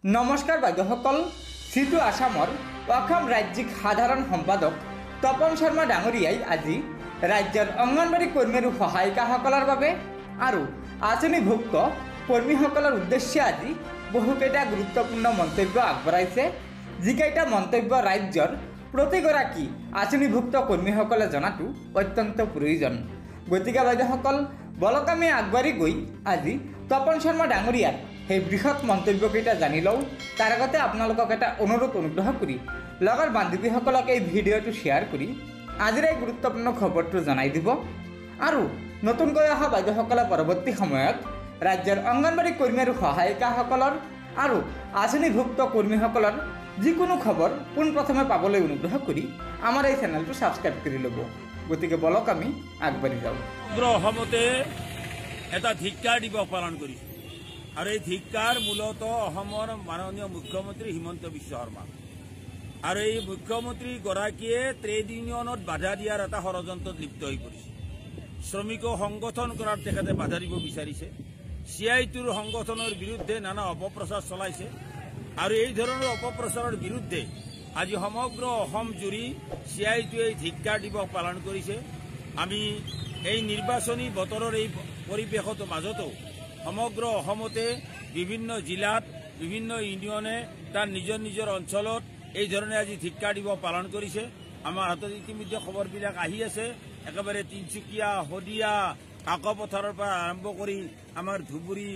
নমস্কাৰ বাইদেউসকল, সিটো আসামৰ অসম ৰাজ্যিক সাধাৰণ সম্পাদক তপন শৰ্মা ডাঙৰীয়াই আজি ৰাজ্যৰ অংগনবাড়ী কৰ্মী আৰু সহায়িকাসকলৰ বাবে আৰু আঁচনিভুক্ত কৰ্মীসকলৰ উদ্দেশ্যে আজি বহুকেইটা গুৰুত্বপূৰ্ণ মন্তব্য আগবঢ়াইছে। যিকেইটা মন্তব্য ৰাজ্যৰ প্ৰতিগৰাকী আঁচনিভুক্ত কৰ্মীসকলে জনাটো অত্যন্ত প্ৰয়োজন। গতিকে বাইদেউসকল, বলক আমি আগবাঢ়ি গৈ আজি তপন শৰ্মা ডাঙৰীয়াৰ সেই বৃহৎ মন্তব্যকেইটা জানি লওঁ। তাৰ আগতে আপোনালোকক এটা অনুগ্ৰহ কৰি লগৰ বান্ধৱীসকলক এই ভিডিঅ'টো শ্বেয়াৰ কৰি আজিৰ এই গুৰুত্বপূৰ্ণ খবৰটো জনাই দিব। আৰু নতুনকৈ অহা বাইদেউসকলে পৰৱৰ্তী সময়ত ৰাজ্যৰ অংগনবাড়ী কৰ্মী আৰু সহায়িকাসকলৰ আৰু আঁচনিভুক্ত কৰ্মীসকলৰ যিকোনো খবৰ পোনপ্ৰথমে পাবলৈ অনুগ্ৰহ কৰি আমাৰ এই চেনেলটো ছাবস্ক্ৰাইব কৰি ল'ব। গতিকে বলক আমি আগবাঢ়ি যাওঁ। অসমতে এটা ধিক্কাৰ দিৱস পালন কৰিছে আৰু এই ধিক্কাৰ মূলতঃ অসমৰ মাননীয় মুখ্যমন্ত্ৰী হিমন্ত বিশ্ব শৰ্মা আৰু এই মুখ্যমন্ত্ৰীগৰাকীয়ে ট্ৰেড ইউনিয়নত বাধা দিয়াৰ এটা ষড়যন্ত্ৰত লিপ্ত হৈ পৰিছে। শ্ৰমিকক সংগঠন কৰাৰ তেখেতে বাধা দিব বিচাৰিছে। CITUৰ সংগঠনৰ বিৰুদ্ধে নানা অপপ্ৰচাৰ চলাইছে আৰু এই ধৰণৰ অপপ্ৰচাৰৰ বিৰুদ্ধে আজি সমগ্ৰ অসম জুৰি CITUৱে ধিক্কাৰ দিৱস পালন কৰিছে। আমি এই নিৰ্বাচনী বতৰৰ এই পৰিৱেশৰ মাজতো সমগ্ৰ অসমতে বিভিন্ন জিলাত বিভিন্ন ইউনিয়নে তাৰ নিজৰ নিজৰ অঞ্চলত এই ধৰণে আজি ধিক্কাৰ দিৱস পালন কৰিছে। আমাৰ হাতত ইতিমধ্যে খবৰবিলাক আহি আছে। একেবাৰে তিনিচুকীয়া, শদিয়া, কাকপথাৰৰ পৰা আৰম্ভ কৰি আমাৰ ধুবুৰী,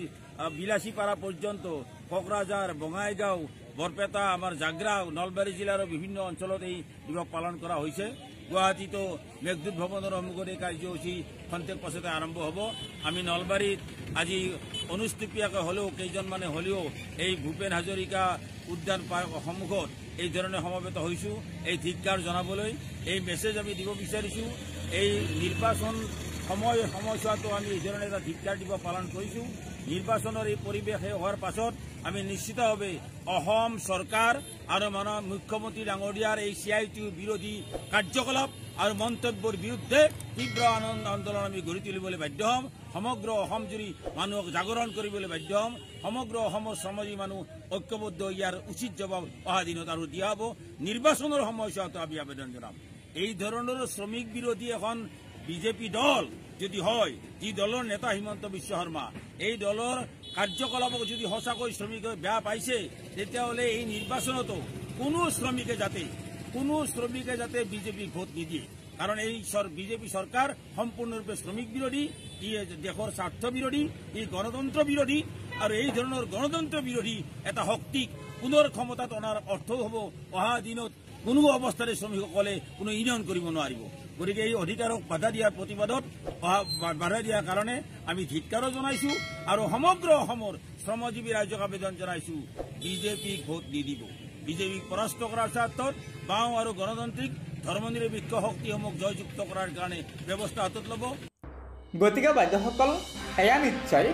বিলাসীপাৰা পৰ্যন্ত, কোকৰাঝাৰ, বঙাইগাঁও, বৰপেটা, আমাৰ জাগ্ৰাও, নলবাৰী জিলাৰ বিভিন্ন অঞ্চলত এই দিৱস পালন কৰা হৈছে। গুৱাহাটীতো মেঘদূত ভৱনৰ সন্মুখত এই কাৰ্যসূচী খন্তেক পাছতে আৰম্ভ হ'ব। আমি নলবাৰীত আজি অনুষ্টুপীয়াকৈ হ'লেও কেইজনমানে হ'লেও এই ভূপেন হাজৰিকা উদ্যান পাৰ্কৰ সন্মুখত এই ধৰণে সমবেত হৈছোঁ এই ধিক্কাৰ জনাবলৈ। এই মেছেজ আমি দিব বিচাৰিছোঁ। এই নিৰ্বাচন সময়ছোৱাতো আমি এই ধৰণে এটা ধিক্কাৰ দিৱস পালন কৰিছোঁ। নিৰ্বাচনৰ এই পৰিৱেশ শেষ হোৱাৰ পাছত আমি নিশ্চিতভাৱে অসম চৰকাৰ আৰু মাননীয় মুখ্যমন্ত্ৰী ডাঙৰীয়াৰ এই CITU বিৰোধী কাৰ্যকলাপ আৰু মন্তব্যৰ বিৰুদ্ধে তীব্ৰ আন্দোলন আমি গঢ়ি তুলিবলৈ বাধ্য হ'ম। সমগ্ৰ অসম জুৰি মানুহক জাগৰণ কৰিবলৈ বাধ্য হ'ম। সমগ্ৰ অসমৰ শ্ৰমজীৱী মানুহ ঐক্যবদ্ধ ইয়াৰ উচিত জবাব অহা দিনত আৰু দিয়া হ'ব। নিৰ্বাচনৰ সময়ছোৱাতো আমি আবেদন জনাম। এই ধৰণৰ শ্ৰমিক বিৰোধী এখন বিজেপি দল যদি হয়, যি দলৰ নেতা হিমন্ত বিশ্ব শৰ্মা, এই দলৰ কাৰ্যকলাপক যদি সঁচাকৈ শ্ৰমিকে বেয়া পাইছে, তেতিয়াহ'লে এই নিৰ্বাচনতো কোনো শ্ৰমিকে যাতে বিজেপিক ভোট নিদিয়ে। কাৰণ এই বিজেপি চৰকাৰ সম্পূৰ্ণৰূপে শ্ৰমিক বিৰোধী, ই দেশৰ স্বাৰ্থ বিৰোধী, ই গণতন্ত্ৰ বিৰোধী। আৰু এই ধৰণৰ গণতন্ত্ৰ বিৰোধী এটা শক্তিক পুনৰ ক্ষমতাত অনাৰ অৰ্থ হ'ব অহা দিনত কোনো অৱস্থাৰে শ্ৰমিকসকলে কোনো ইউনিয়ন কৰিব নোৱাৰিব। গতিকে এই অধিকাৰক বাধা দিয়াৰ প্ৰতিবাদত বাধা দিয়াৰ কাৰণে আমি ধিক্কাৰো জনাইছোঁ আৰু সমগ্ৰ অসমৰ শ্ৰমজীৱী ৰাইজক আবেদন জনাইছোঁ, বিজেপিক ভোট নিদিব। বিজেপিক পৰাস্ত কৰাৰ স্বাৰ্থত বাওঁ আৰু গণতান্ত্ৰিক ধৰ্মনিৰপেক্ষ শক্তিসমূহক জয়যুক্ত কৰাৰ কাৰণে ব্যৱস্থা হাতত ল'ব। গতিকে বাইদেউসকল, এয়া নিশ্চয়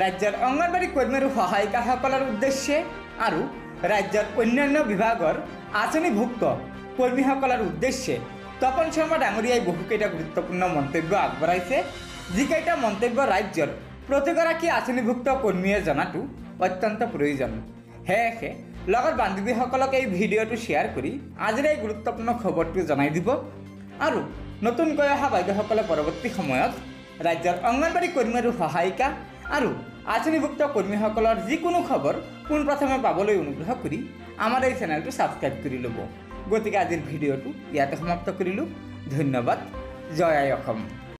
ৰাজ্যৰ অংগনবাড়ী কৰ্মী আৰু সহায়িকাসকলৰ উদ্দেশ্যে আৰু ৰাজ্যৰ অন্যান্য বিভাগৰ আঁচনিভুক্ত কৰ্মীসকলৰ উদ্দেশ্যে তপন শৰ্মা ডাঙৰীয়াই বহুকেইটা গুৰুত্বপূৰ্ণ মন্তব্য আগবঢ়াইছে। যিকেইটা মন্তব্য ৰাজ্যৰ প্ৰতিগৰাকী আঁচনিভুক্ত কৰ্মীয়ে জনাটো অত্যন্ত প্ৰয়োজন। সেয়েহে লগৰ বান্ধৱীসকলক এই ভিডিঅ'টো শ্বেয়াৰ কৰি আজিৰ এই গুৰুত্বপূৰ্ণ খবৰটো জনাই দিব। আৰু নতুনকৈ অহা বাইদেউসকলে পৰৱৰ্তী সময়ত ৰাজ্যৰ অংগনবাড়ী কৰ্মী আৰু সহায়িকা আৰু আঁচনিভুক্ত কৰ্মীসকলৰ যিকোনো খবৰ পোনপ্ৰথমে পাবলৈ অনুগ্ৰহ কৰি আমাৰ এই চেনেলটো ছাবস্ক্ৰাইব কৰি ল'ব। গতিকে আজিৰ ভিডিঅ'টো ইয়াতে সমাপ্ত কৰিলোঁ। ধন্যবাদ। জয় আই অসম।